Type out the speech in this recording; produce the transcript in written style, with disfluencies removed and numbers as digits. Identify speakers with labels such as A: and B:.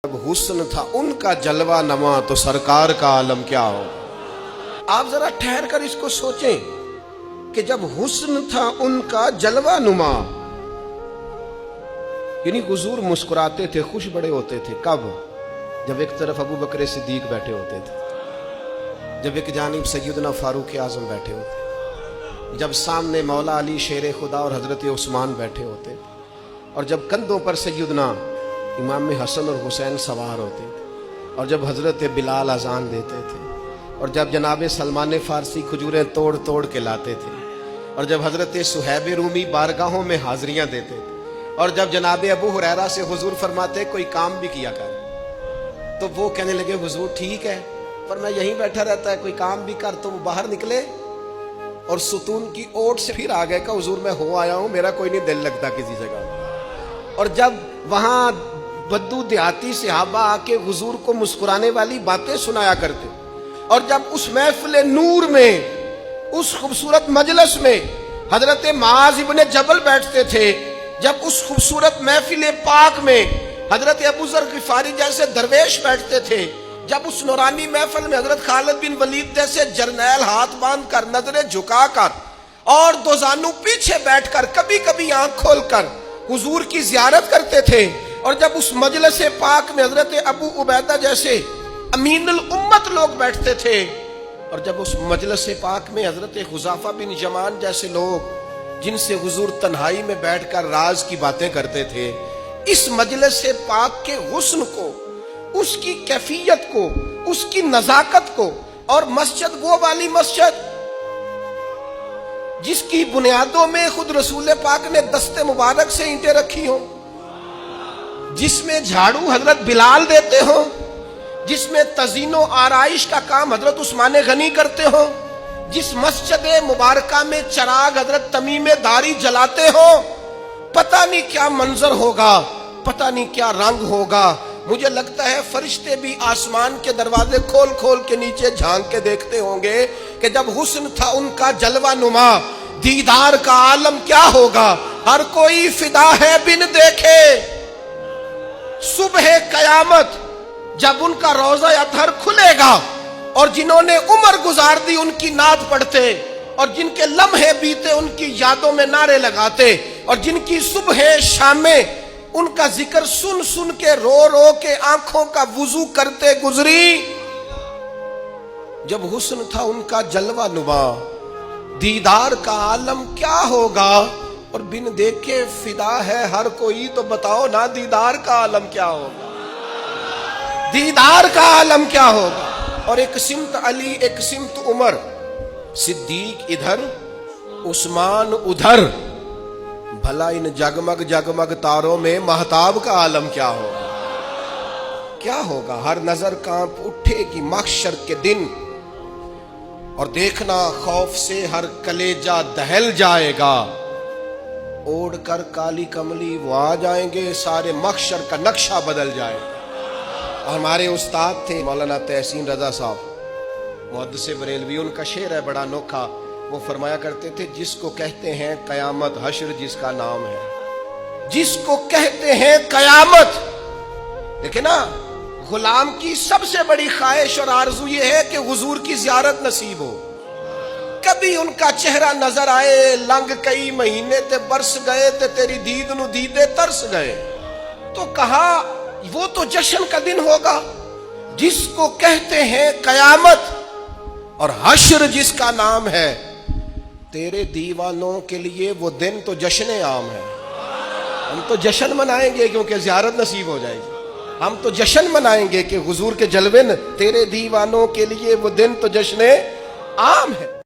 A: जब हुस्न था उनका जलवा नमा तो सरकार का आलम क्या हो। आप जरा ठहर कर इसको सोचें कि जब हुस्न था उनका जलवा नुमा, यानी हुजूर मुस्कुराते थे, खुश बड़े होते थे। कब? जब एक तरफ अबू बकर सिद्दीक बैठे होते थे, जब एक जानिब सैयदना फारूक आजम बैठे होते, जब सामने मौला अली शेर खुदा और हजरत उस्मान बैठे होते, और जब कंधों पर सैयदना इमाम हसन और हुसैन सवार होते थे, और जब हजरत बिलाल अजान देते थे, और जब जनाब सलमान फारसी खजूरें तोड़ तोड़ के लाते थे, और जब हजरत सुहैब रूमी बारगाहों में हाजिरियां देते थे, और जब जनाब अबू हुरैरा से हुजूर फरमाते कोई काम भी किया कर, तो वो कहने लगे हुजूर ठीक है पर मैं यहीं बैठा रहता है, कोई काम भी कर। तो वो बाहर निकले और सुतून की ओट से फिर आ गए का हुजूर मैं हो आया हूं, मेरा कोई नहीं दिल लगता किसी जगह। और जब वहां बद्दू देहाती सहाबा आके हुजूर को मुस्कुराने वाली बातें सुनाया करते, और जब उस महफिल नूर में, उस खूबसूरत मजलिस में हजरत माज इब्ने जबल बैठते थे, जब उस खूबसूरत महफिल पाक में हजरत अबू ज़र गिफारी जैसे दरवेश बैठते थे, जब उस नूरानी महफिल में हजरत खालिद बिन वलीद जैसे जरनैल हाथ बांध कर, नजरें झुकाकर और दो जानू पीछे बैठकर, कभी कभी आंख खोलकर हुजूर की जियारत करते थे, और जब उस मजलिस पाक में हजरत अबू उबैदा जैसे अमीनुल उम्मत लोग बैठते थे, और जब उस मजलिस पाक में हजरत हुज़ाफा बिन यमान जैसे लोग जिनसे हुजूर तन्हाई में बैठकर राज की बातें करते थे, इस मजलिस पाक के हुस्न को, उसकी कैफियत को, उसकी नजाकत को, और मस्जिद वो वाली मस्जिद जिसकी बुनियादों में खुद रसूल पाक ने दस्ते मुबारक से ईंटें रखी हो, जिसमें झाड़ू हजरत बिलाल देते हो, जिसमें तजीनो आराइश का काम हजरत उस्मान गनी करते हो, जिस मस्जिद मुबारका में चराग हजरत तमीम दारी जलाते हो, पता नहीं क्या मंजर होगा, पता नहीं क्या रंग होगा। मुझे लगता है फरिश्ते भी आसमान के दरवाजे खोल खोल के नीचे झांक के देखते होंगे कि जब हुस्न था उनका जलवा नुमा, दीदार का आलम क्या होगा। हर कोई फिदा है बिन देखे सुबह कयामत, जब उनका रोजा अतहर खुलेगा, और जिन्होंने उम्र गुजार दी उनकी नात पढ़ते, और जिनके लम्हे बीते उनकी यादों में नारे लगाते, और जिनकी सुबह शामें उनका जिक्र सुन सुन के रो रो के आंखों का वुजू करते गुजरी, जब हुस्न था उनका जलवा नुमा, दीदार का आलम क्या होगा। और बिन देखे फिदा है हर कोई, तो बताओ ना दीदार का आलम क्या होगा, दीदार का आलम क्या होगा। और एक सिमत अली, एक सिमत उमर, सिद्दीक इधर उस्मान उधर, भला इन जगमग जगमग तारों में महताब का आलम क्या होगा, क्या होगा। हर नजर कांप उठेगी महशर के दिन, और देखना खौफ से हर कलेजा दहल जाएगा, ओढ़ कर काली कमली वो आ जाएंगे, सारे महशर का नक्शा बदल जाएगा। हमारे उस्ताद थे मौलाना तहसीन रजा साहब, मुहद्दिस बरेलवी, उनका शेर है बड़ा अनोखा। वो फरमाया करते थे जिसको कहते हैं कयामत, हश्र जिसका नाम है, जिसको कहते हैं कयामत। देखे ना, गुलाम की सबसे बड़ी ख्वाहिश और आरजू ये है कि हुजूर की जियारत नसीब हो, कभी उनका चेहरा नजर आए। लंग कई महीने ते बरस गए ते तेरी दीद नु दीदे तरस गए, तो कहा वो तो जश्न का दिन होगा जिसको कहते हैं कयामत, और हश्र जिसका नाम है। तेरे दीवानों के लिए वो दिन तो जश्न आम है, हम तो जश्न मनाएंगे क्योंकि ज़ियारत नसीब हो जाएगी। हम तो जश्न मनाएंगे कि हुजूर के जलवे, तेरे दीवानों के लिए वो दिन तो जश्न आम है।